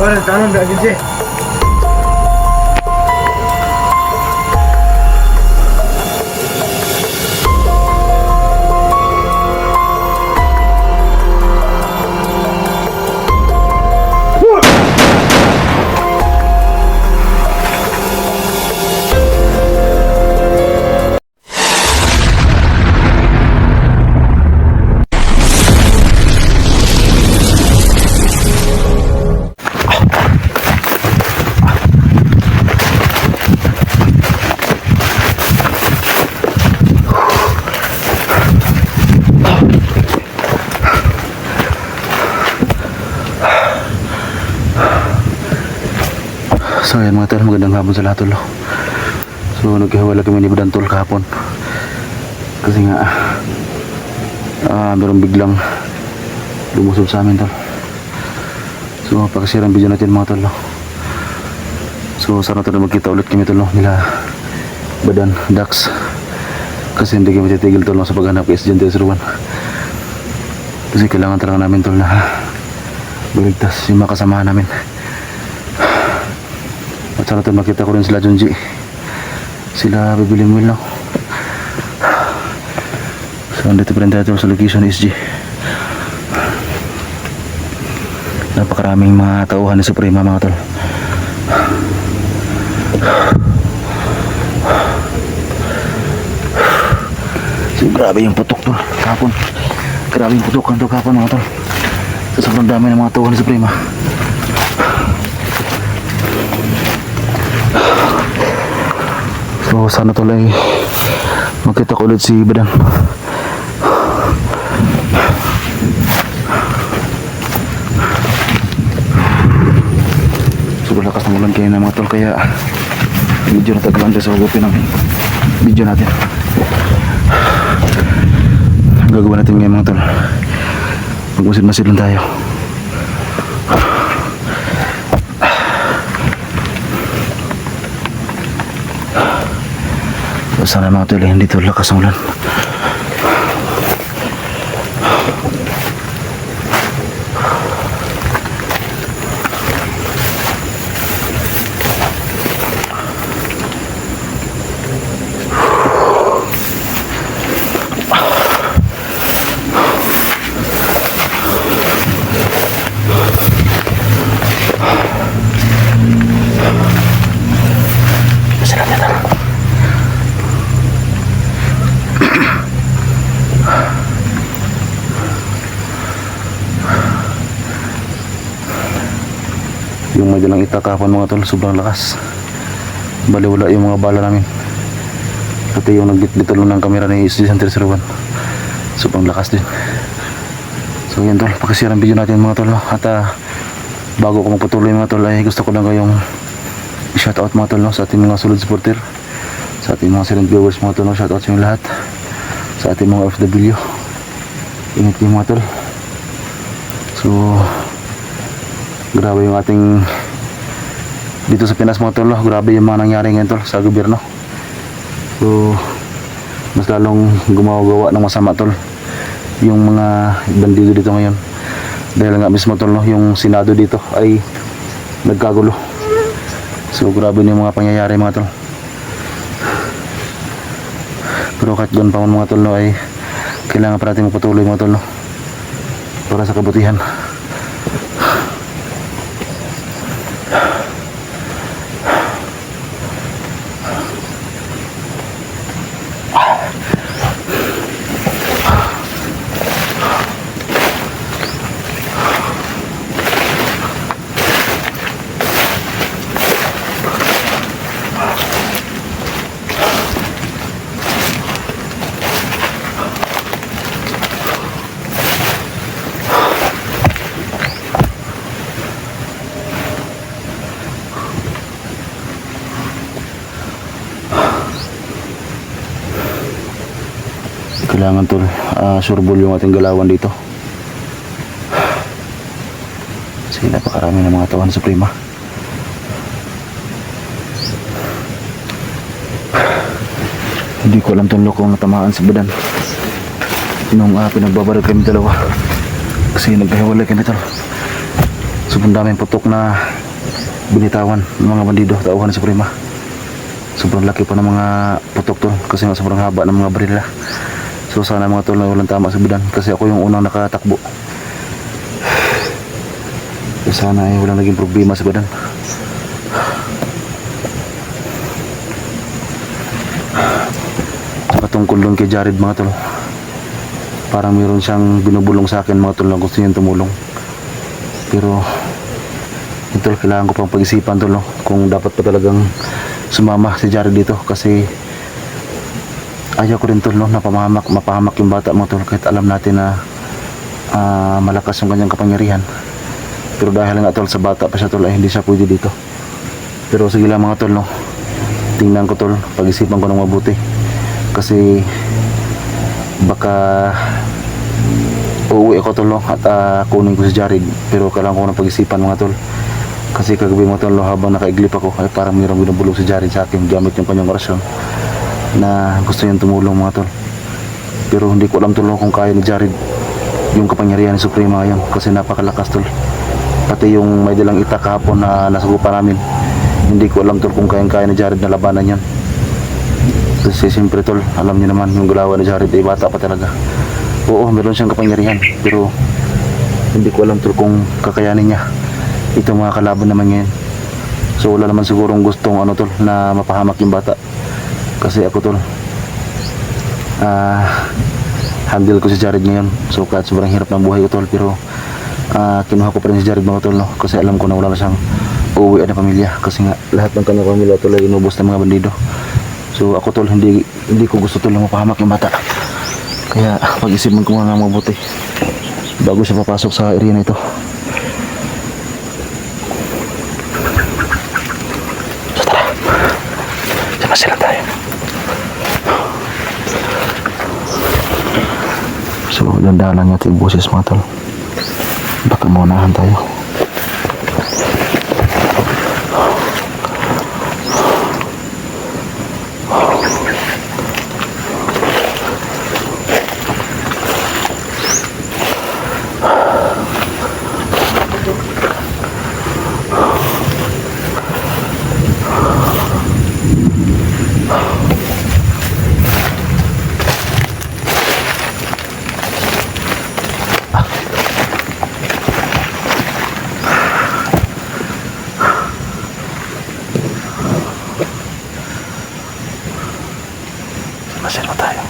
Barat tanong dah je. So ayan mga tol, magandang hapon sa lahat tol. So nagkahiwala kami ni Badan tol kahapon. Kasi nga meron biglang lumusob sa amin tol. So pakasirang video natin mga tol. So sana tol magkita ulit kami tol nila Badan, Dax. Kasi hindi kami titigil tol sa paghanap kay Estudyante 01. Kasi kailangan talaga namin tol na baligtas yung mga kasamahan namin. At sana tol makita ko rin sila Junji, sila bibiling will now. So andito pa rin tayo sa location SG. Napakaraming mga tauhan ni Suprema mga tol. So grabe yung putok tol kahapon. Grabe yung putok kanto kahapon mga tol. Sa sobrang dami ng mga tauhan ni Suprema. So sana tol ay magkita ko ulit si Badan. Sobrang lakas ng ulan kayo na mga tol, kaya medyo natagalan tayo sa hugupin ng video natin. Ang gagawa natin ngayon mga tol, magmasid-masid lang tayo. Sana mga tol hindi tol lakas ng ulan. Yung may dalang itakapon mga tol, sobrang lakas. Baliwala yung mga bala namin. Pati yung nagbitbitalo ng kamera ni Estudyante 01, sobrang lakas din. So yan tol, pakishare ang video natin mga tol. At bago ko magpatuloy mga tol, ay gusto ko lang kayong shoutout mga tol sa ating mga solid supporter, sa ating mga silent viewers mga tol. Shoutout sa inyo lahat, sa ating mga FW. Ingat kayo mga tol. So grabe yung ating dito sa Pinas mga tol, grabe yung mga nangyari ngayon tol sa gobyerno. So mas lalong gumagawa ng masama tol yung mga bandido dito ngayon, dahil nga mismo tol yung Senado dito ay nagkagulo. So grabe yung mga pangyayari mga tol. Pero kahit doon pa mga tol ay kailangan pa natin magpatuloy mga tol para sa kabutihan. Kailangan tol sureball yung ating galawan dito. Kasi napakarami ng mga tawan sa Suprema. Hindi ko alam tol kung natamaan si Badan nung pinagbabaril kami dalawa, kasi nagkahiwalay kami tol. Sobrang daming putok na binitawan ng mga bandido, tauhan ni Suprema. Sobrang laki pa ng mga putok tol, kasi nga sobrang haba ng mga barila. So sana mga tol na walang tama sa bidan, kasi ako yung unang nakatakbo. So sana ay walang naging problema sa bidan. Saka tungkol doon kay Jared mga tol, parang mayroon siyang binubulong sa akin mga tol na gusto niyang tumulong. Pero yun tol, kailangan ko pang pag-isipan tol, no? Kung dapat pa talagang sumama si Jared dito, kasi ayaw ko rin tol, no, na mapahamak yung bata mga tol, kahit alam natin na malakas yung kanyang kapangyarihan. Pero dahil nga tol sa bata pa siya tol, ay hindi siya pwede dito. Pero sige lang mga tol, no, tingnan ko tol, pag-isipan ko ng mabuti, kasi baka uuwi ako tol, no, at kunin ko si Jared. Pero kailangan ko ng pag-isipan mga tol, kasi kagabi mga tol, no, habang nakaiglip ako ay parang mayroong binubulong si Jared sa akin gamit yung kanyang orasyon na gusto niyang tumulong mga tol. Pero hindi ko alam tol, no, kung kaya ni Jared yung kapangyarihan ni Suprema ngayon, kasi napakalakas tol. Pati yung may dalang itak kahapon na nasagupan namin, hindi ko alam tol kung kaya ni Jared na labanan yan. Kasi siyempre tol, alam niyo naman yung galawan ni Jared ay bata pa talaga. Oo, meron siyang kapangyarihan, pero hindi ko alam tol kung kakayanin niya itong mga kalaban naman ngayon. So wala naman sigurong gustong ano tol, na mapahamak yung bata. Kasi ako tol, handle ko si Jared ngayon. So kahit sobrang hirap ng buhay ko tol, pero kinuha ko pa rin si Jared mga tol, no? Kasi alam ko na wala na siyang uuwi na pamilya, kasi nga lahat ng kanyang pamilya tol ay inubos ng mga bandido. So ako tol, hindi ko gusto tol na mapahamak yung bata. Kaya pag-isipan ko muna ng mabuti bago siya papasok sa area na ito. So tara, sama sila tayo. So dandahan lang natin yung boses mga tol, baka maunahan tayo. Masira tayo.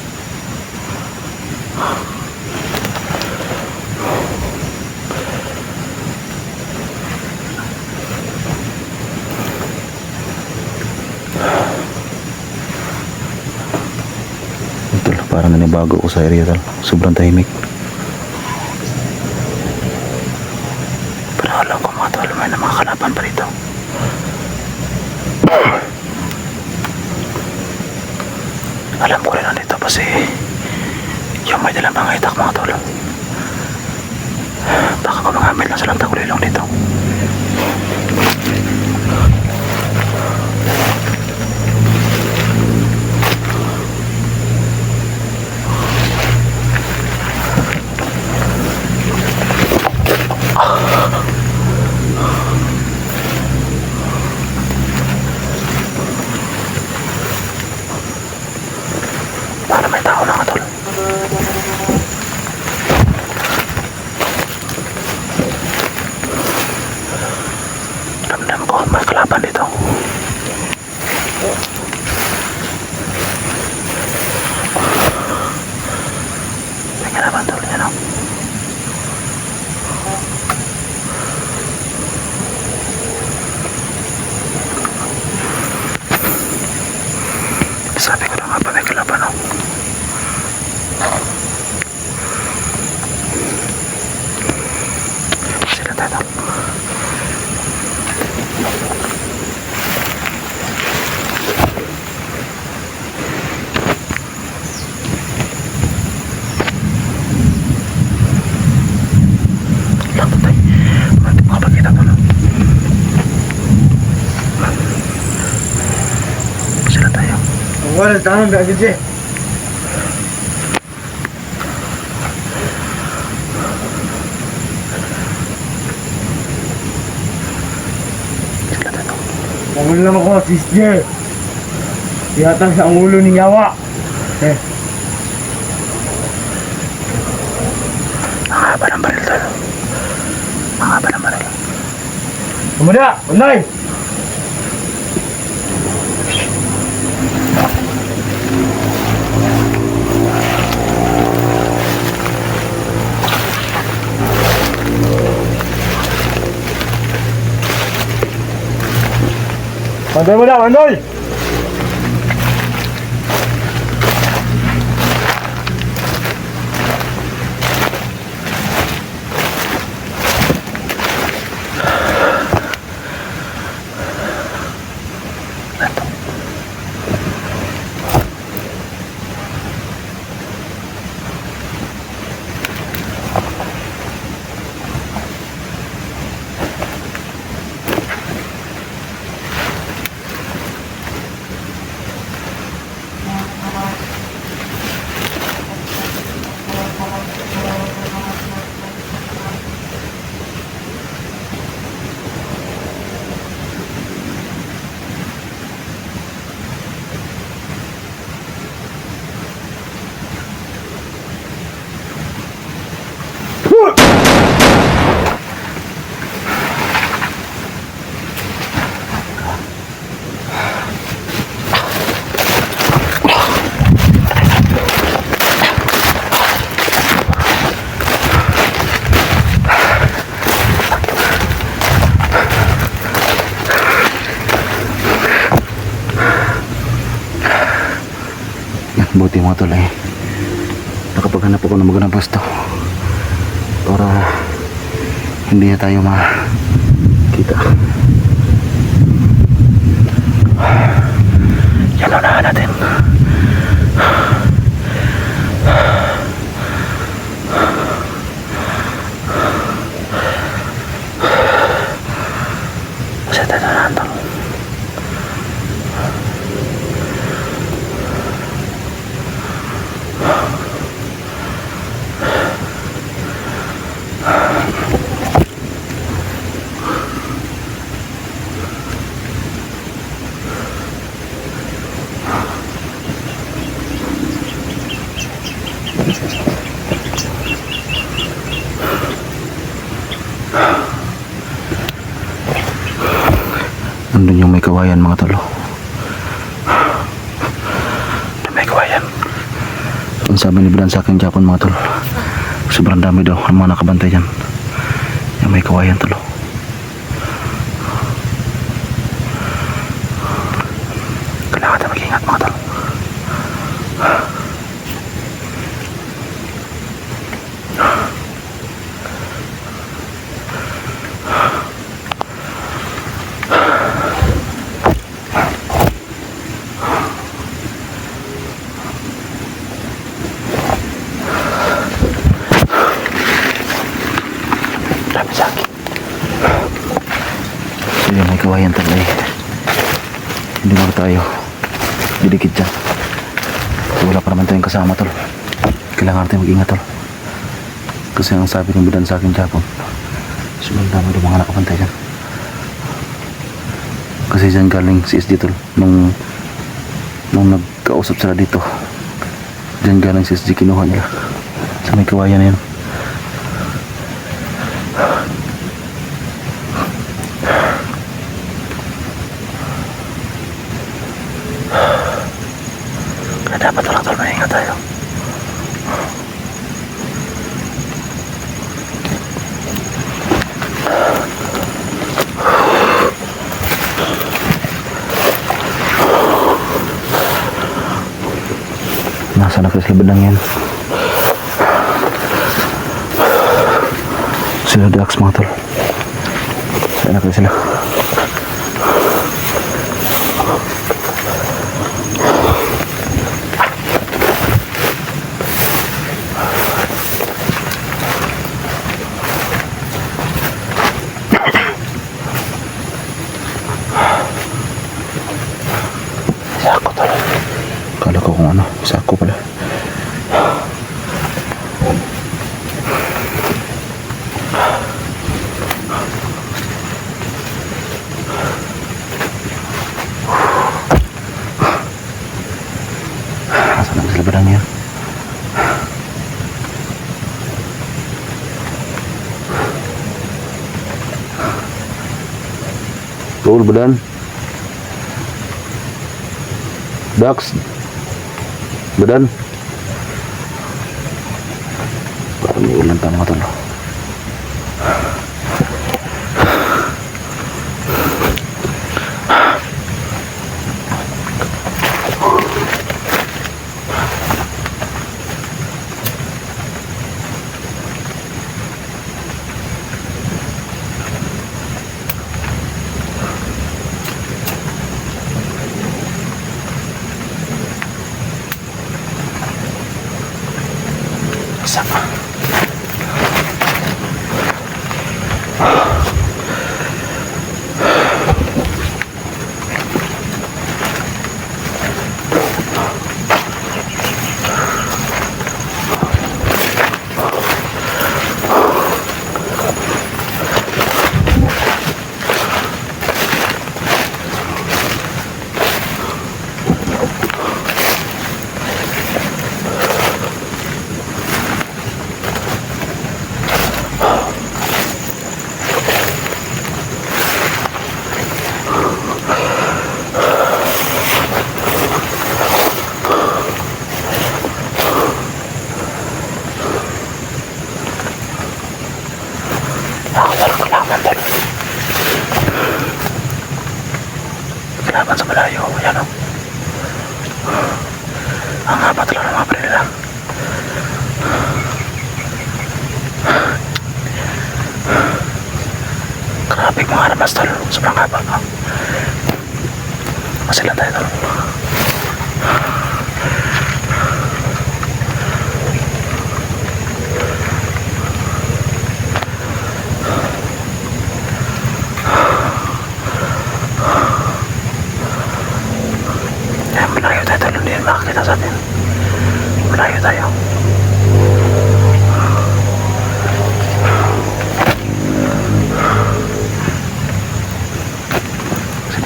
Ito, parang nanibago ko sa area tal. Sobrang tahimik. Pero alam ko mga tol, may na mga kalaban pa rito. Alam ko rin nandito kasi yung may dalang mga itak mga tol. Baka ko mangamit lang silang tagulilong dito. Para may tao na tol. Ramdam ko may kalaban dito. May kalaban tol, yan o. Sabi ko na nga ba may kalaban o. Sila tayo. Lapot tayo. Mati makapagkita ko na. Sila tayo. Wala tanong gak gede. Pangulam ako, Sis J. Tiyatag sa ulo ni Yawa. Eh, Ang haba ng baril, tol. Ang haba ng baril. kumada, unay! Mandoy mo na, Mandoy! Buti mga tol nakapaghanap ako ng magandang pwesto para hindi na tayo makita. Yan unahan natin. Kasi tayo unahan tol. Nandun yung may kawayan mga tolo. May kawayan. Ang sabi ni Bilan sa akin Japon mga tolo, sobrang dami daw ang mga nakabantay dyan. Yung may kawayan tolo. Kailangan natin mag-ingat mga tolo. Dami sa akin. So yun, may kawayan talo hindi mo tayo didikit dyan. So, wala pa naman tayong kasama tol. Kailangan natin mag-ingat tol. Kasi ang sabi ng Bilan sa akin Japon, sobrang dami ng mga nakapantay dyan. Kasi dyan galing si SD tol. Nung nagkausap sila dito, dyan galing si SD, kinuha nila sa may kawayan na yun. Kaya dapat walang tol, maingat tayo. Nasa na sila Bilang yan. Sila Dax mga tol. Saan na sila? Sako tol. Kala ko kung ano, sako pala. Raul Badan. Dax. Badan. Parang may ulan tayo mga tol. Sama. Kalaban sa malayo. Ayan o. Ang haba talaga ng mga baril nila. Grabe mga armas tol. Sobrang haba. Masilan tayo tol. Malayo tayo tol, hindi makakita sa atin. Malayo tayo.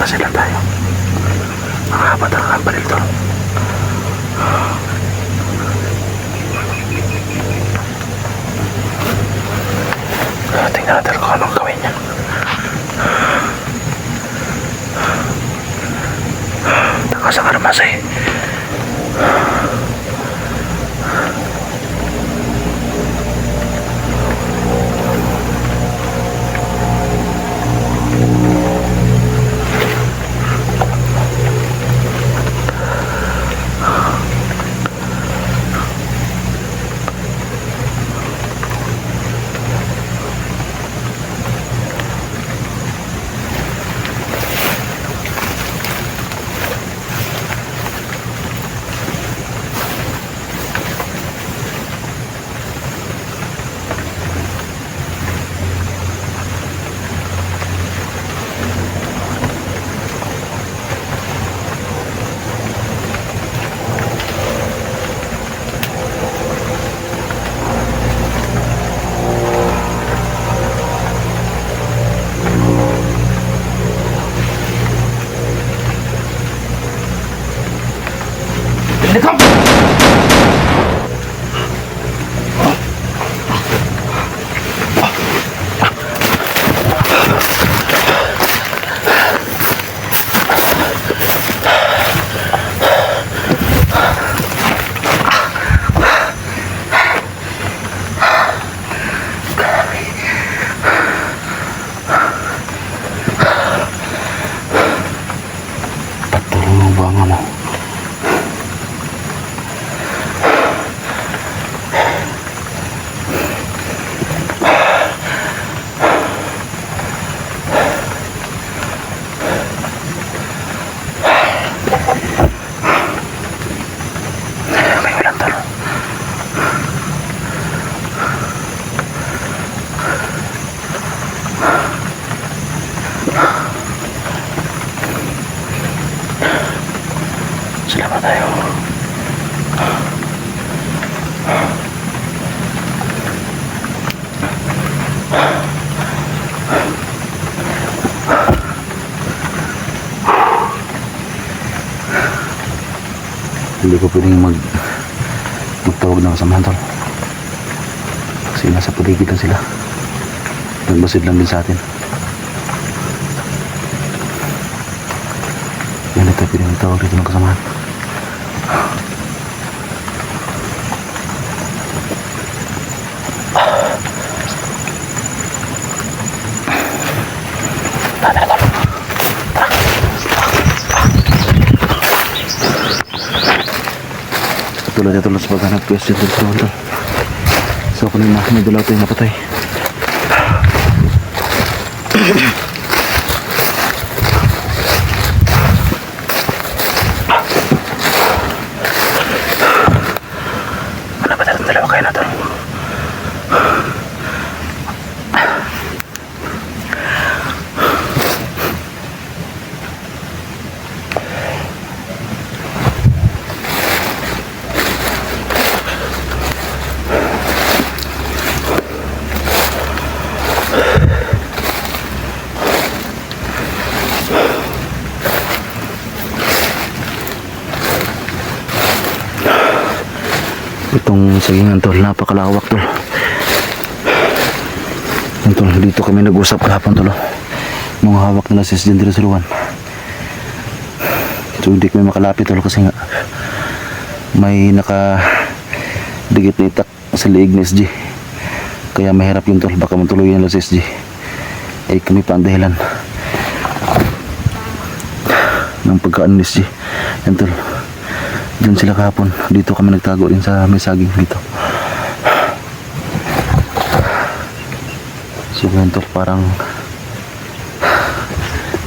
Sila tayo. Makakapa talaga ang baril tol. Tingnan natin kung anong gawin niya. Takas ang armas eh. Come! Patulong ba nga mo? Salamat tayo. Hindi ko pwedeng magtawag ng samahan tol. Kasi nasa paligid lang sila. Nagbasid lang din sa atin. Pinagtawag dito ng kasamahan. Tulad ito sa paghanap question dito. So kanina may dalaw tayong napatay. Ano ba talagang dalawa kayo na to? Itong sagingan tol, napakalawak tol. Yan, tol, dito kami nag-usap kahapon tol. Mga hawak nila si SG Ruan. So hindi kami makalapit tol kasi nga may naka-digit na itak sa liig ni SG. Kaya mahirap yun tol, baka matuloy nila si SG. Ay kami pa ang dahilan ng pagkaan ni SG. Yan tol, diyan sila kahapon. Dito kami nagtago rin sa may saging dito. So ganun tol, parang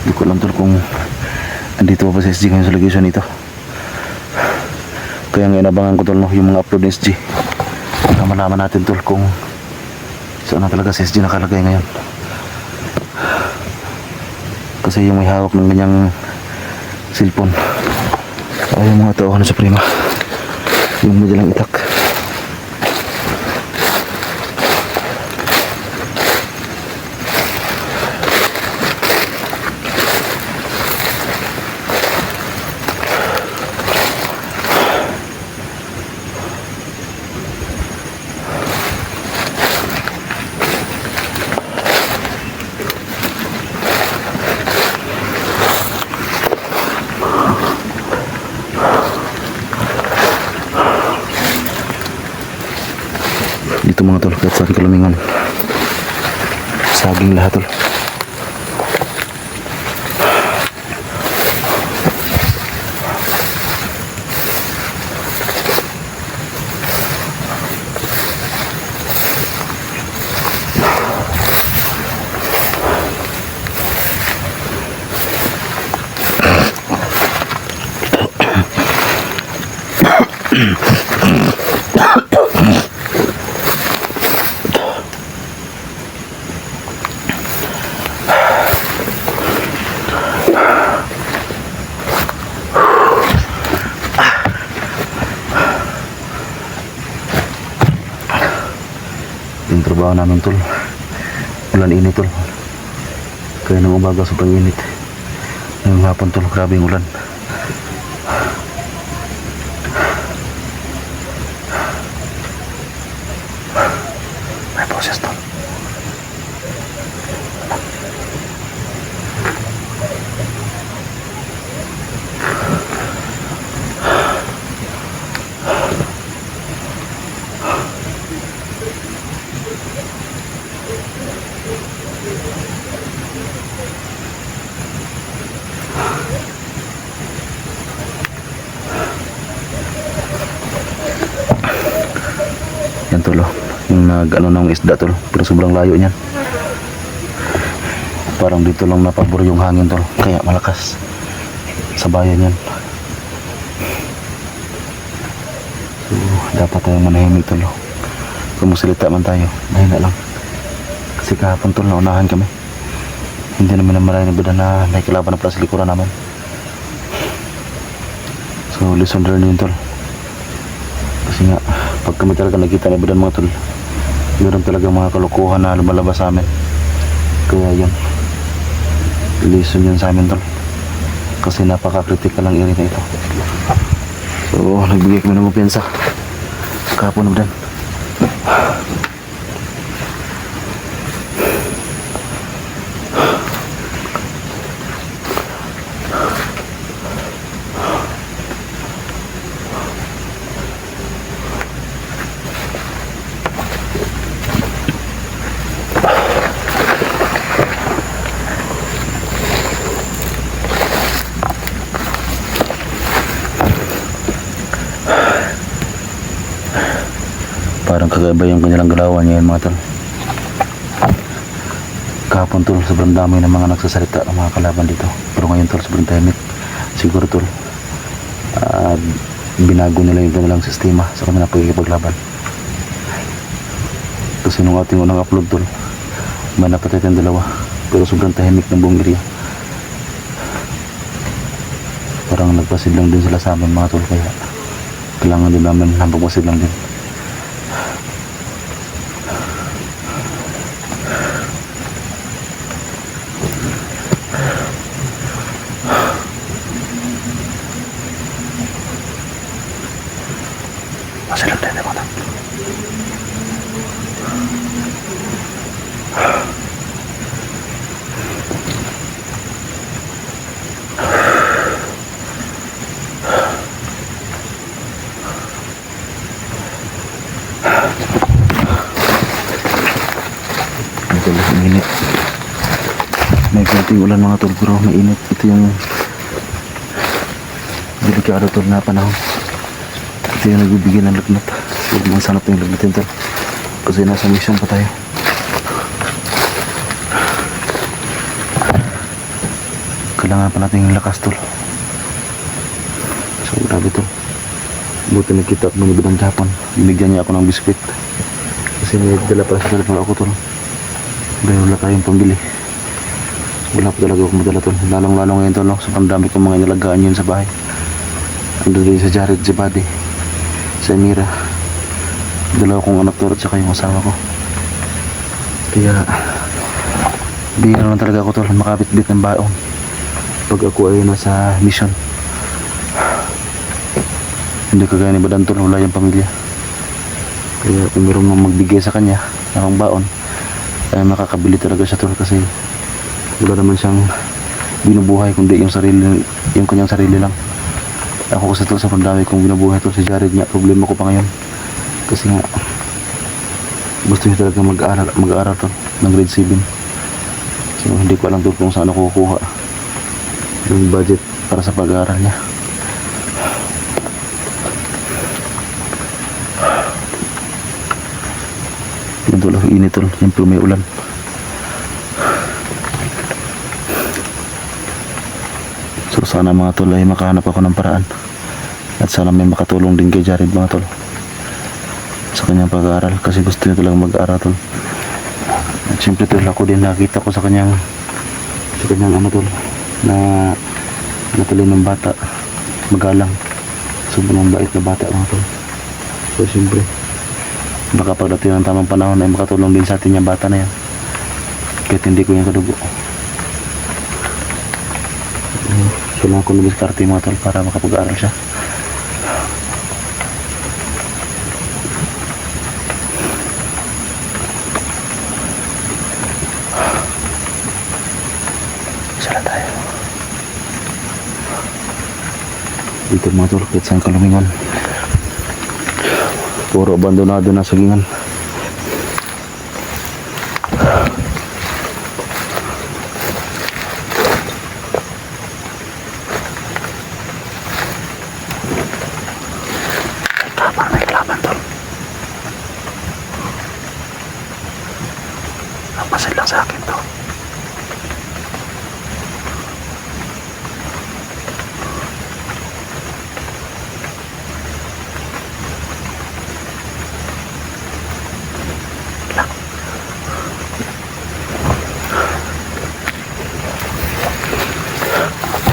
hindi ko alam tol kung andito pa si SG ngayon sa location nito. Kaya ngayon abangan ko tol no, yung mga upload ni SG para malaman natin tol kung saan na talaga si SG nakalagay ngayon. Kasi yung may hawak ng ganyang cellphone ay yung mga tao na sa prima, yung madalang itak. Dito mga tol, kahit saan kalamingan, saging lahat tol. Yung trabaho namin tol, ulan init tol. Kaya nang umaga sobrang init. Ngayong hapon tol, grabe yung ulan. May boses tol. Yan tol, yung nag-ano ng isda tol, pero sobrang layo niyan. Parang dito lang napabor yung hangin tol, kaya malakas sa bayan yan. So dapat tayong manahimik tol. Kung magsalita man tayo, mahina lang. Kasi kahapon tol, naunahan kami. Hindi naman na marami na na nakikilaban na pala sa likuran namin. So lesson learned yun tol. Kasi nga pag kami talaga nakita na ibadan mga tol, meron talaga mga kalokohan na lumalabas sa amin. Kaya yun, lesson yun sa amin tol, kasi napaka-critical ang area na ito. So nagbigay kami ng kumpiyansa kahapon na Parang kakaiba yung kanilang galawan ngayon mga tol. Kahapon tol, sobrang dami ng mga nagsasalita ng mga kalaban dito. Pero ngayon tol, sobrang tahimik. Siguro tol, binago nila yung kanilang sistema sa kanilang pagkikipaglaban. Kasi nung ating unang upload tol, may napatay tayong dalawa. Pero sobrang tahimik ng buong area. Parang nagpasidlang din sila sa amin mga tol, kaya kailangan din namin ng pagpasidlang din. Pasilang din mga tol. Mainit. May konting ulan mga tol, pero mainit. Ito yung delikado tol na panahon. Ito yung nagbibigay ng lagnat. Huwag mga sanap yung lagnatin tol, kasi nasa mission pa tayo. Kailangan pa natin yung lakas tol. So grabe tol, buti nakita ako ng ibang Japan. Binigyan niya ako ng biskwit kasi may dala para sa dala ako tol. Dahil wala tayong pambili. Wala pa talaga akong madala tol. Lalong-lalong ngayon tol, no? So dami kong mga inalagaan yun sa bahay. Ando din sa Jared, si Buddy, sa Emira. Dalawa kong anak tol at saka yung asawa ko. Kaya bihira lang talaga ako tol makabit-bit ng baon pag ako ay nasa mission. Hindi kagaya ni Badan tol, wala yung pamilya. Kaya kung meron mong magbigay sa kanya ng baon, ay makakabili talaga siya tol, kasi wala naman siyang binubuhay kundi yung sarili, yung kanyang sarili lang. Ako kasi tol, sa pandami kong binubuhay tol, si Jared nga problema ko pa ngayon kasi nga gusto niya talaga mag-aaral tol ng grade 7. So hindi ko alam tol kung saan ako kukuha yung budget para sa pag-aaral niya. Yan tol, init tol, siyempre may ulan. So sana mga tol ay makahanap ako ng paraan, at sana may makatulong din kay Jared mga tol sa kanyang pag-aaral, kasi gusto niya talaga mag-aaral tol. At siyempre tol, ako din nakita ko sa kanyang ano tol, na natalinong bata, magalang, sobrang bait na bata mga tol. So siyempre baka pagdating ng tamang panahon ay makatulong din sa atin yung bata na yan, kahit hindi ko yung kadugo. Kailangan ko lumiskarte mga tol para makapag-aaral siya. Sala tayo dito mga tol, kahit saan ka lumingon, puro abandonado na sagingan. May kalaban tol. Napasin lang sa akin to.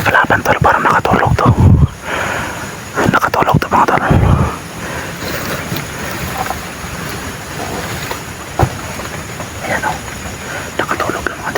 Kalaban tol, parang nakatulog to. Nakatulog to mga tol. Ayan o, nakatulog lang mga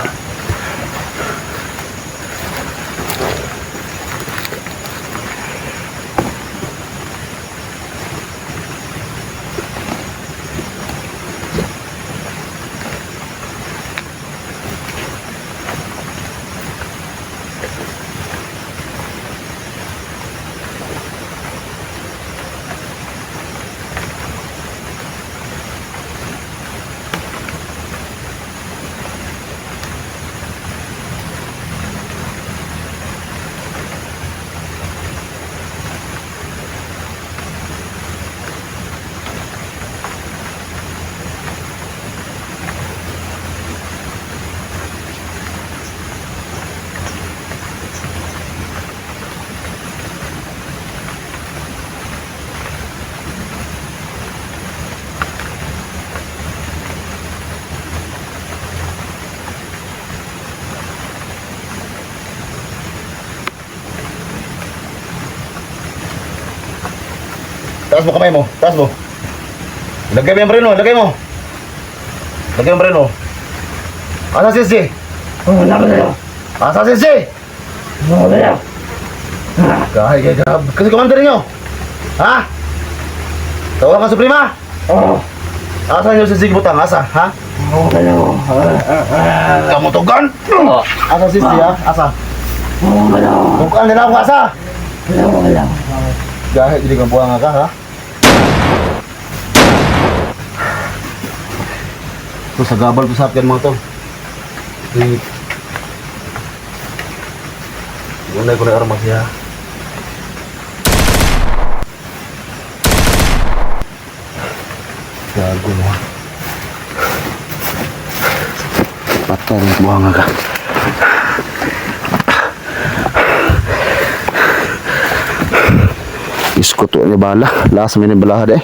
Taas mo kamay mo. Taas mo. Lagay mo yung baril mo. Lagay mo. Lagay mo yung baril mo. Asa si SJ? Wala ka na. Asa si SJ? Wala na. Kahit kasi commander nyo. Ha? Tawagan ka Suprema? Oo. Asa nyo si SJ Butang? Asa? Ha? Wala na. Kamutugan? Asa si SJ ha? Asa? Wala na. Bukaan nila ako asa? Wala. Kahit hindi kang buwang ka ha? Ito sa gabal to sa akin mga tol. Unay ko na armas niya. Gago mo. Patay rin buwang ka. Isko to niya bala. Last minute bala deh.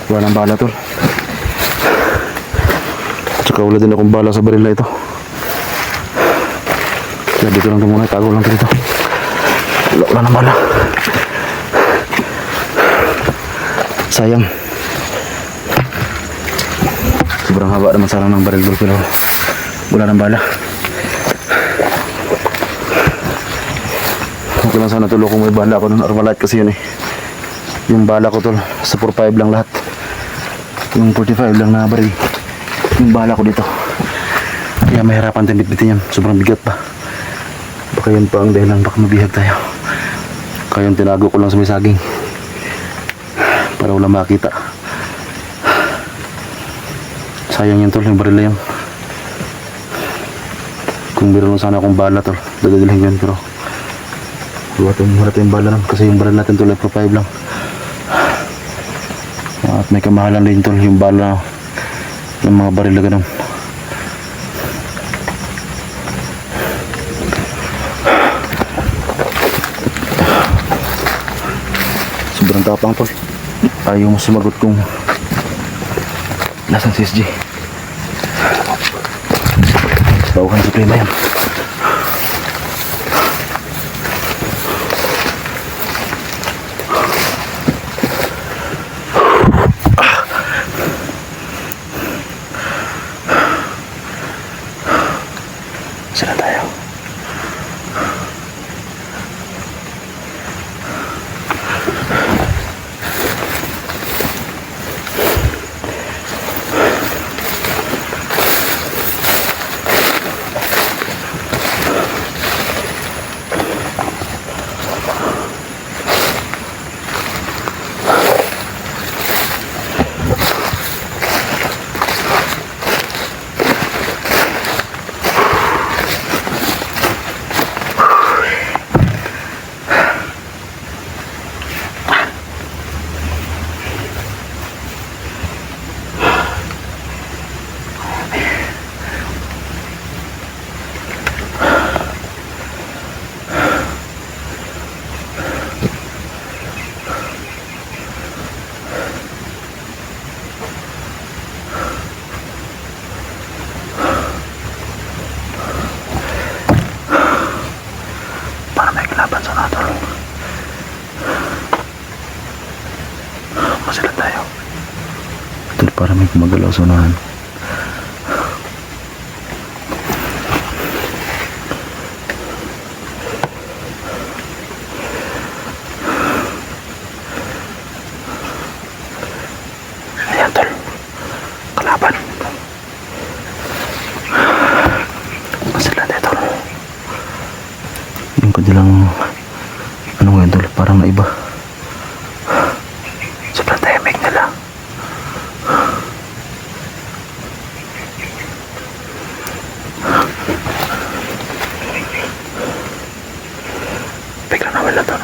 Wala ng bala tol. Tsaka wala din akong bala sa baril na ito. Kaya dito lang ito muna. Tago lang ito dito. Wala ng bala. Sayang. Sobrang haba naman sana ng baril pero wala ng bala. Okay lang sana tulo kung may bala ako ng Armalite kasi yun eh. Yung bala ko tol sa 4.5 lang lahat. Yung 45 lang na baril. Yung bala ko dito. Kaya mahirapan tayo bitbitin yan. Sobrang bigat pa. Baka yun pa ang dahilan baka mabihag tayo. Kaya yung tinago ko lang sa may saging. Para wala makita. Sayang yun tol, yung baril na yun. Kung meron lang sana akong bala tol, dadalhin ko yun pero wala tayong bala lang kasi yung baril natin tol ay 4.5 lang. At may kamahalan din tol yung bala ng mga baril na ganun. Sobrang tapang tol. Ayaw mo sumagot kung nasan si SJ. Tawagan sa Suprema yan. Sila tayo. Para may kalaban sa nato. Masila tayo. Ito para may kumagalaw sa unahan. Ayan tol. Kalaban. Masila tayo tol. Yung kanilang ano nga tol, parang naiba. Sobrang tahimik nila. Bigla na wala tol.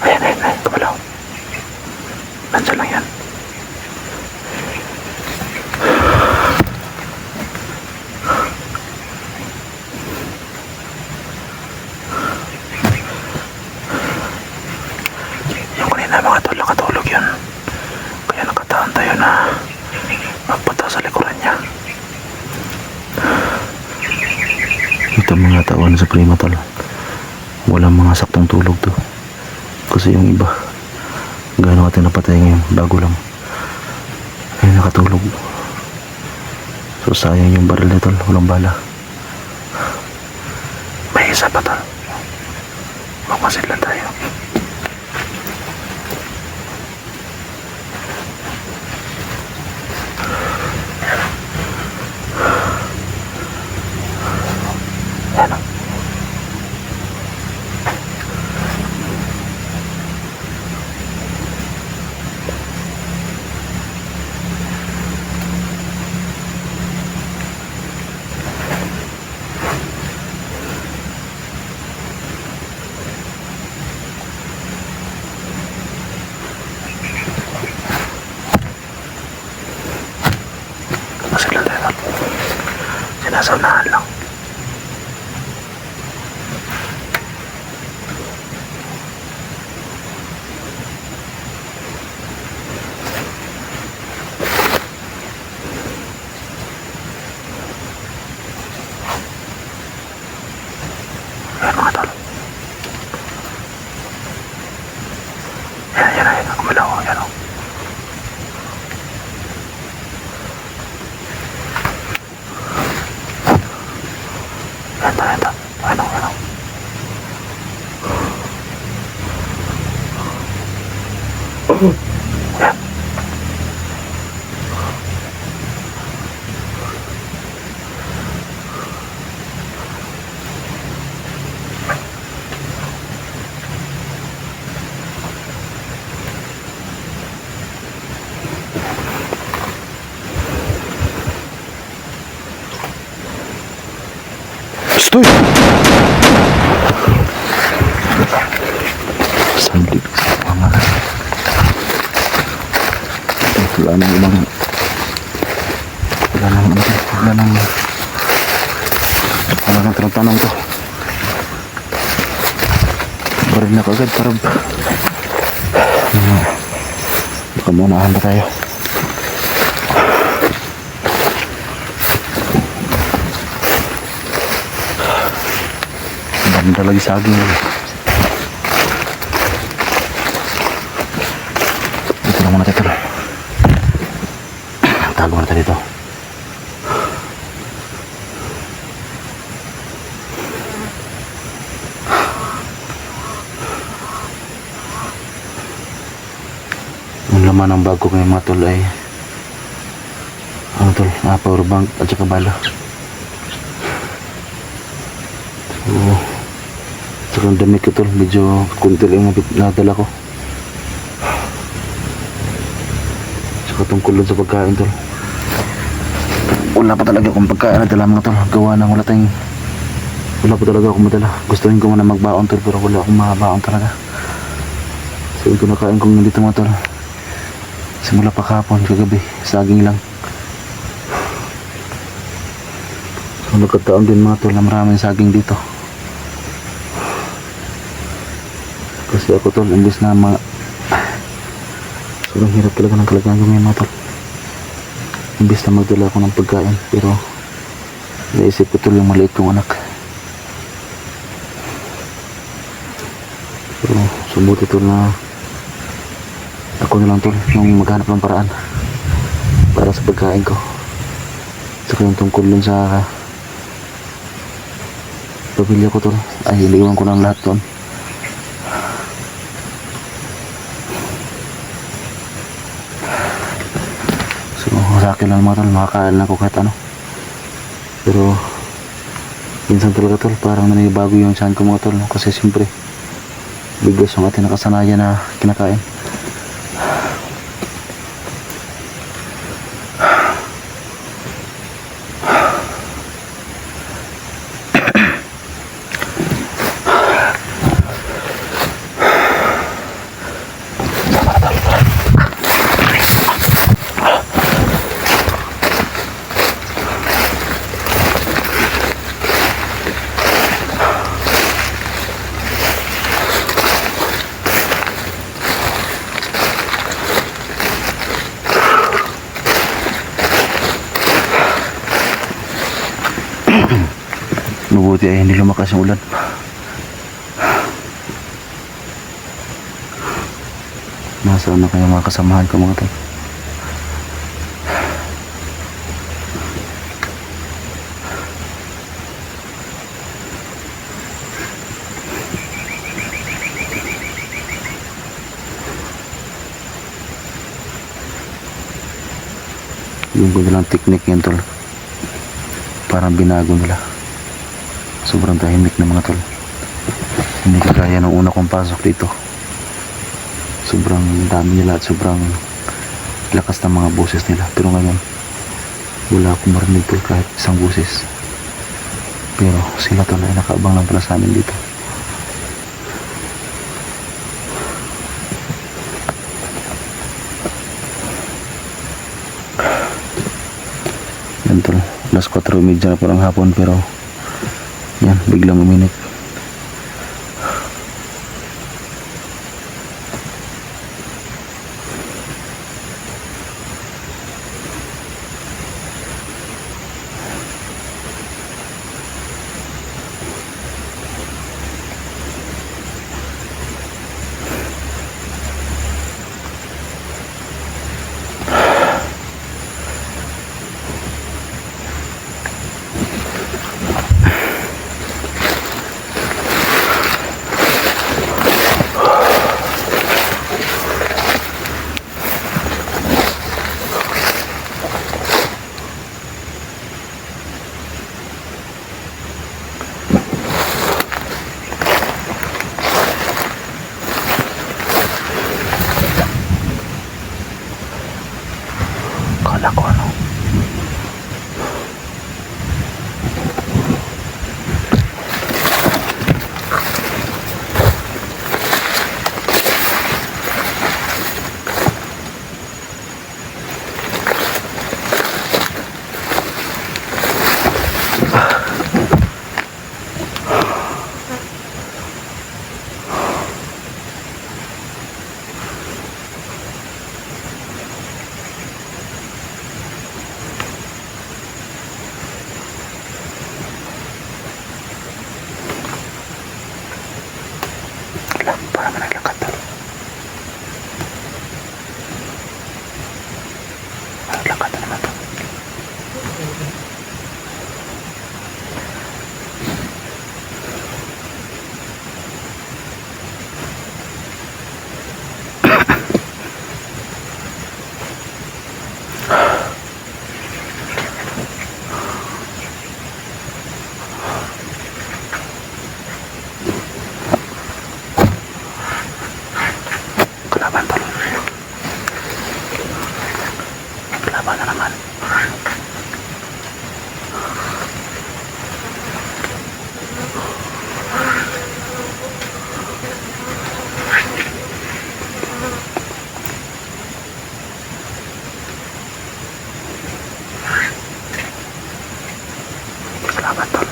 Ayan, kabalaw. Nandiyan lang yan. Yung kanina mga tol, nakatulog yun. Kaya nakataan tayo na magpunta sa likuran niya. Ito mga tao na sa prima tol. walang mga saktong tulog to. Kasi yung iba, gano'n natin napatay ngayon, bago lang. Ay, nakatulog. So, sayang yung baril nito, walang bala. May isa pa tol. Mamasid lang tayo. Ayan. Mamasid lang tayo. Sinasaunahan lang. Ayan mga tol. Ayan. Kumalaw. Ayan o. Ayan o. Ayan. Stoy! Sandip. Mga wala nang ibang wala nang tanong to. Baril na kagad para baka maunahan pa tayo. Banda lagi saging. Dito na muna tayo. Tago na tayo dito. Ang laman ng bag ko ngayon mga tol ay ano tol, power bank at saka bala. So, saka ang damit ko tol, medyo kunti lang yung nadala ko. Saka tungkol sa pagkain tol, wala pa talaga akong pagkain na dala mga tol. Gawa ng wala pa talaga akong madala. Gustuhin ko muna magbaon tol, pero wala akong mabaon talaga. So ito nakain kong nandito mga tol simula pa kahapon, kagabi, saging lang. So nagkataon din mga tol na maraming saging dito. Kasi ako tol, imbis na sobrang hirap talaga ng kalagayan ko ngayon mga tol. Imbis na magdala ako ng pagkain, pero naisip ko tol yung maliit kong anak. So sumuti tol na ako na lang tol yung maghanap ng paraan para sa pagkain ko. Saka yung tungkol dun sa pamilya ko tol, ay iliwan ko lang lahat tol. So sa akin lang mga tol, makakain ako kahit ano. Pero minsan talaga tol, parang nanibago yung tiyan ko mga tol, kasi siyempre bigas yung ating nakasanayan na kinakain. Mabuti ay hindi lumakas yung ulan. Nasaan na kaya mga kasamahan ko mga tol? Yung nilang technique yan tol, parang binago nila. Sobrang tahimik na mga tol, hindi kagaya nung una kong pasok dito. Sobrang dami nila at sobrang lakas ng mga boses nila, pero ngayon wala akong marinig tol kahit isang boses. Pero sila tol ay nakaabang lang pala sa amin dito. Yan tol, alas 4:30 na po ng hapon, pero yan, biglang uminit. Kala ko ano, parang naglakad tol. Naglakad na naman tol. Kalaban tol. Kalaban na naman. Kalaban tol.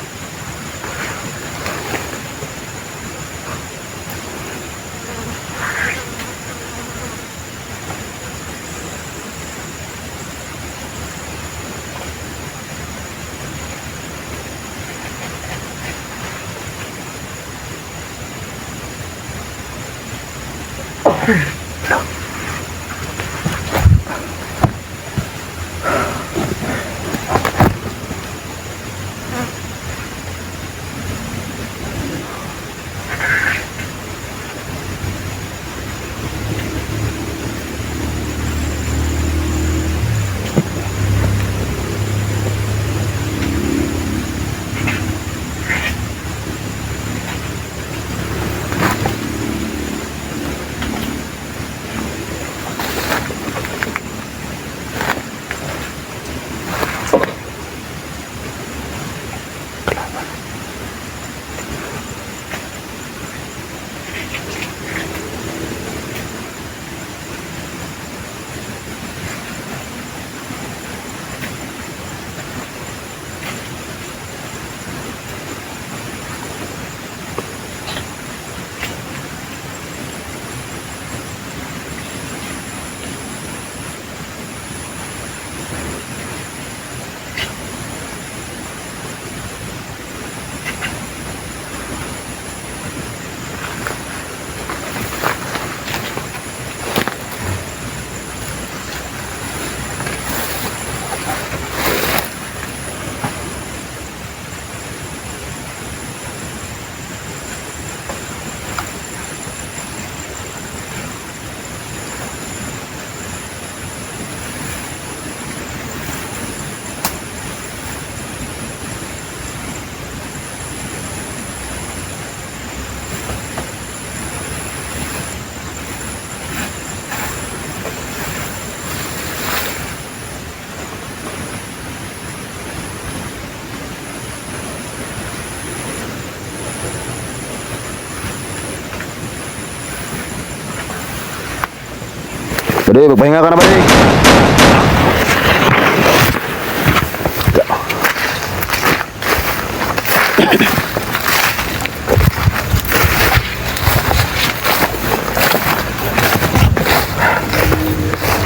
Buddy, magpahinga ka na, buddy.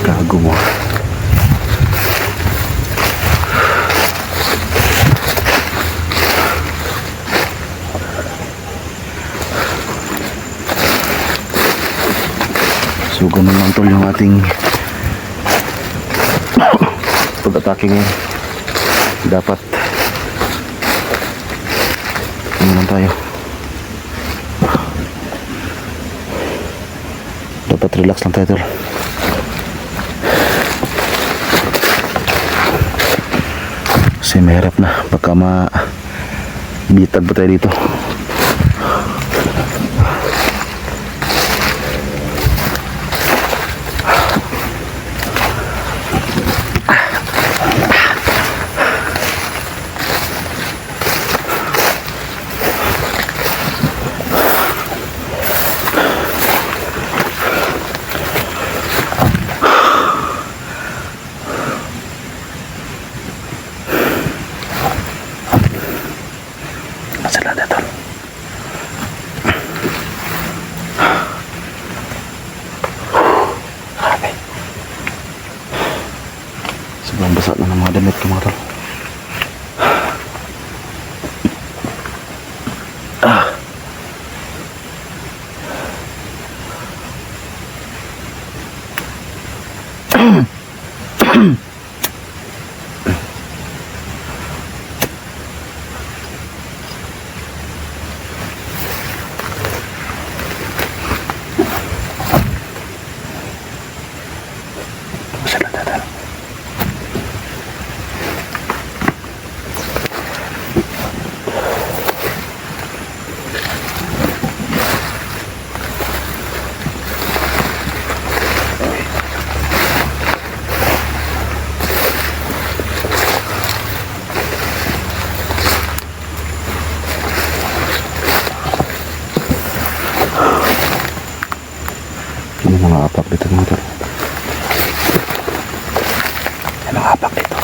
Gago mo. So ganun lang tol yung ating pag-atake ngayon. Dapat ano lang tayo, dapat relax lang tayo tol. Kasi mahirap na, baka bitag pa tayo dito. Sila na tol. Sobrang basa na ng mga damit ko mga tol. Sila na tol. Ini mga apak dito mga tol. May mga apak dito.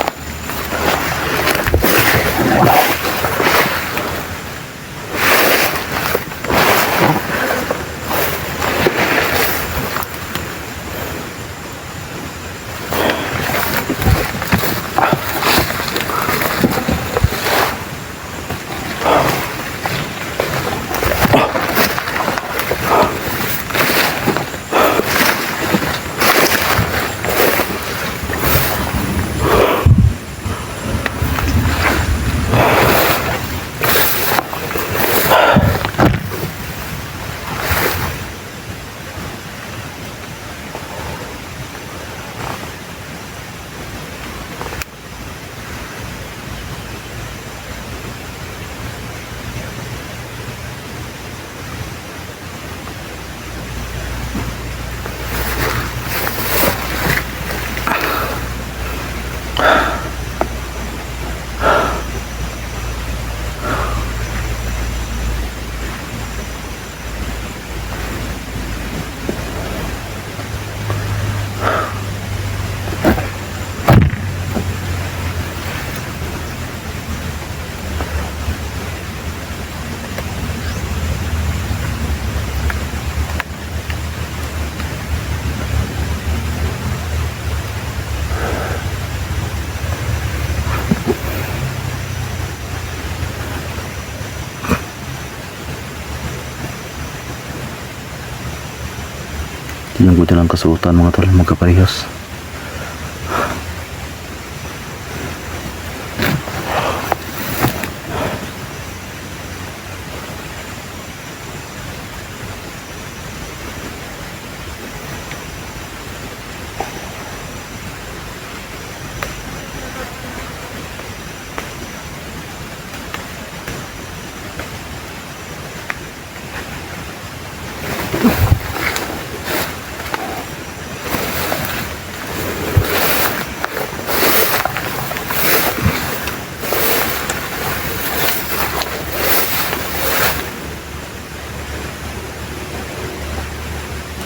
Tingnan ko lang kasuotan mga tol, magkaparehas.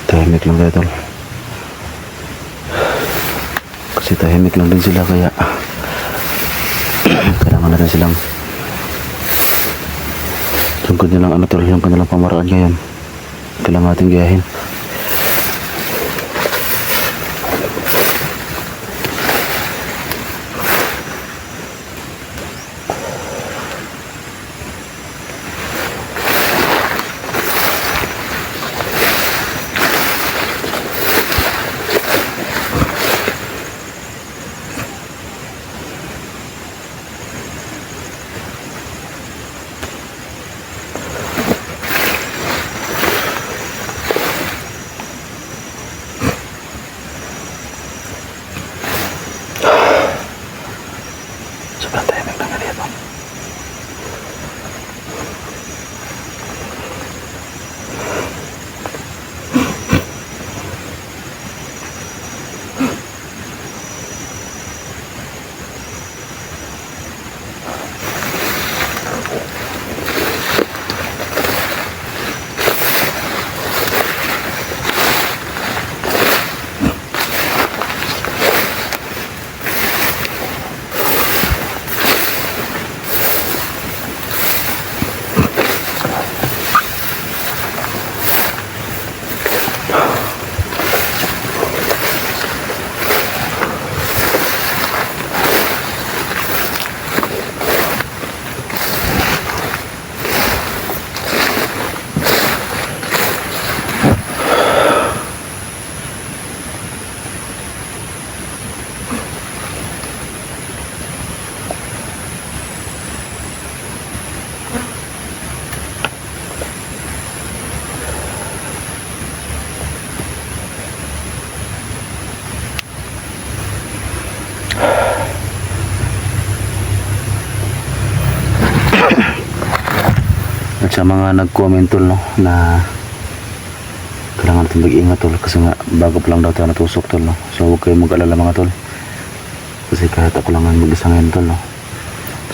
Tahimik lang tayo tol. tahimik lang din sila kaya kailangan natin silang yung kanilang ano tol, yung kanilang pamaraan ngayon kailangan natin gayahin. Sobrang tahimik lang nga dito. At sa mga nag-comment tol, no, na kailangan natin mag-ingat tol kasi nga bago pa lang daw tayo natusok tol, no. So huwag kayong mag-alala mga tol kasi kahit ako lang ang mag-isa ngayon tol, no.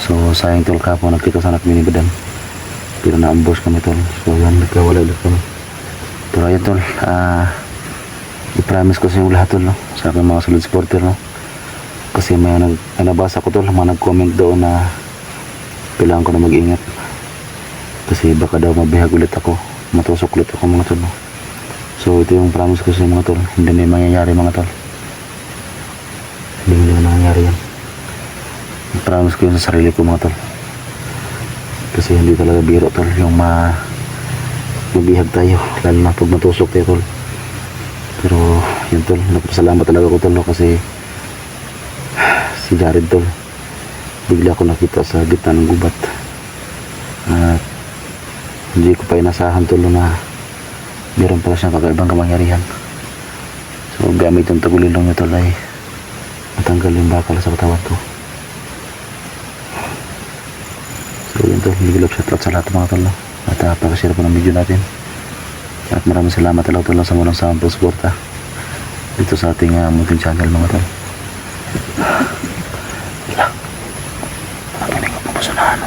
So sayang tol, kapwa nagkita sana kami ni Badang pero na-ambush kami tol. So yan, nagkawala ulit kami. Pero ayun tol, i-promise ko sa inyo lahat tol, no, sa aking mga solid supporter, no, kasi may nabasa ko tol, mga nag-comment doon na kailangan ko na mag-ingat kasi baka daw mabihag ulit ako, matusok ulit ako mga tol, no. So ito yung promise ko sa mga tol, hindi na mangyayari mga tol, hindi na mangyayari yan. Promise ko yun sa sarili ko mga tol kasi hindi talaga biro tol yung mabihag tayo lalo na pag matusok tayo tol. Pero yun tol, nagpasalamat talaga ko tol, no, kasi si Jared tol bigla ko nakita sa gitna ng gubat at hindi ko pa inasahan tol na meron pala siyang kakaibang kamangyarihan. So gamit yung tagulilong niya tol ay matanggal yung bakal sa katawan ko. So yun tol, hindi ko love shoutout sa lahat mga tol, no? At pakashare po ng video natin at maraming salamat talaga tol sa walang sawang suporta dito sa ating munting channel mga tol. Wala makinig ko po sa naano.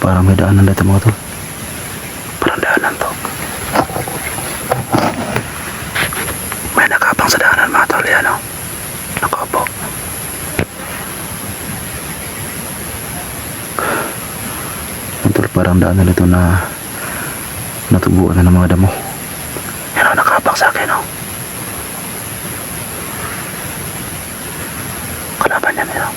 Parang may daanan dito mga tol. Parang daanan to. May nakabang sa daanan mga tol. Yan o. Nakaupo. Yan tol, parang daanan dito na natubuan na ng mga damo. Yan o, nakabang sa akin o. Kalaban niya nila.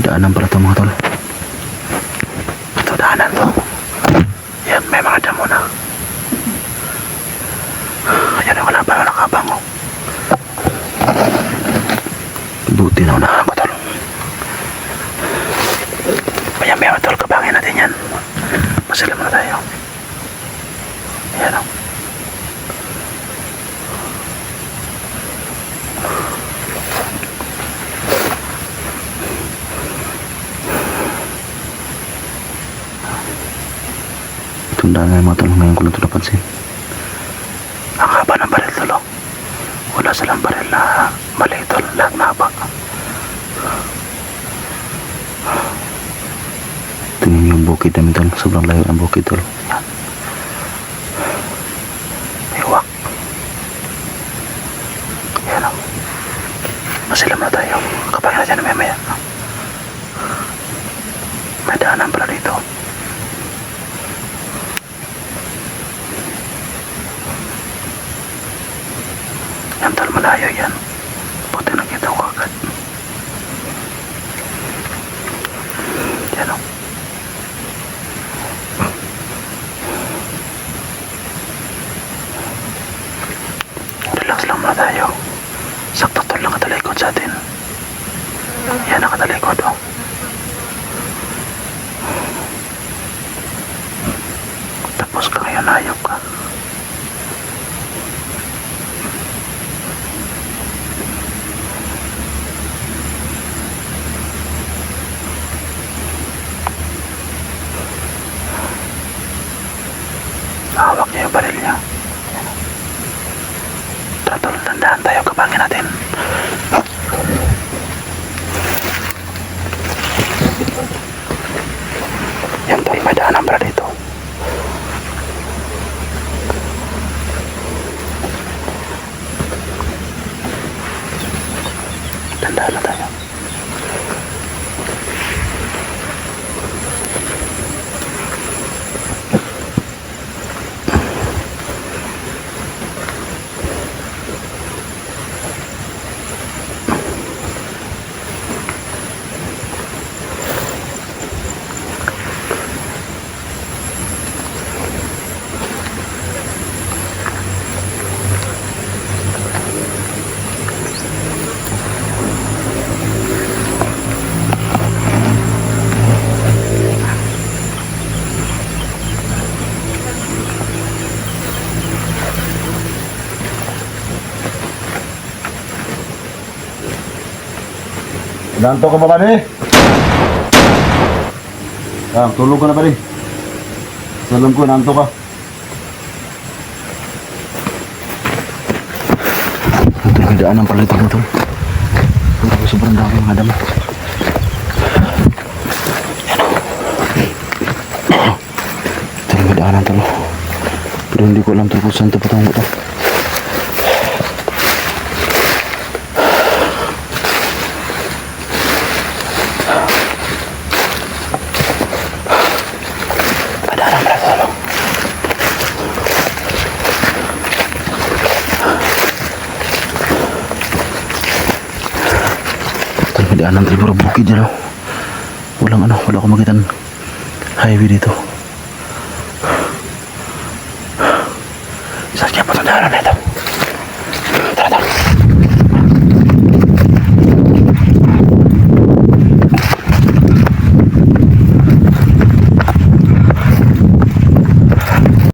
Daanan pala ito mga tol. Ito daanan to. Yan, may mga damo na. Ayan ang kalaban na nakabang o. Buti na unahan ko tol. Ayan, may mga tol, kabangin natin yan. Masilam na tayo. Ayan o. Tundaan na yung mga tol. Ngayon ko lang ito napansin. Ang haba ng baril tol. Wala silang baril na maliit tol. Lahat mahaba. Tingnan yung bukid namin tol. Sobrang layo ng bukid tol. Yan. May wak. Yan o. Masilam na tayo. Kapag na dyan na maya. May daanan pala dito. Yan tol, malayo yan. Buti nakita ko agad. Yan o. Relax lang muna tayo. Sakto tol, nakatalikod sa atin. Yan, nakatalikod o. Tapos ka ngayon, hayop ka. Hawak niya yung baril niya. Tara tol, dandahan tayo, kabangin natin. Yan tol, may daanan pala dito. Dandahan na tayo. Nanto ka ba ba ni? Tulog ka na ba ni? Salam ko, nanto ka. Ito yung daanan pala ito mga tol. Sobrang dami mga damo. Ito yung daanan tol. Pero hindi ko alam tol kung saan ito patungo ito. Daanan tayo puro bukid dyan o. Wala akong makita highway dito. Saan kaya pa itong daanan na ito?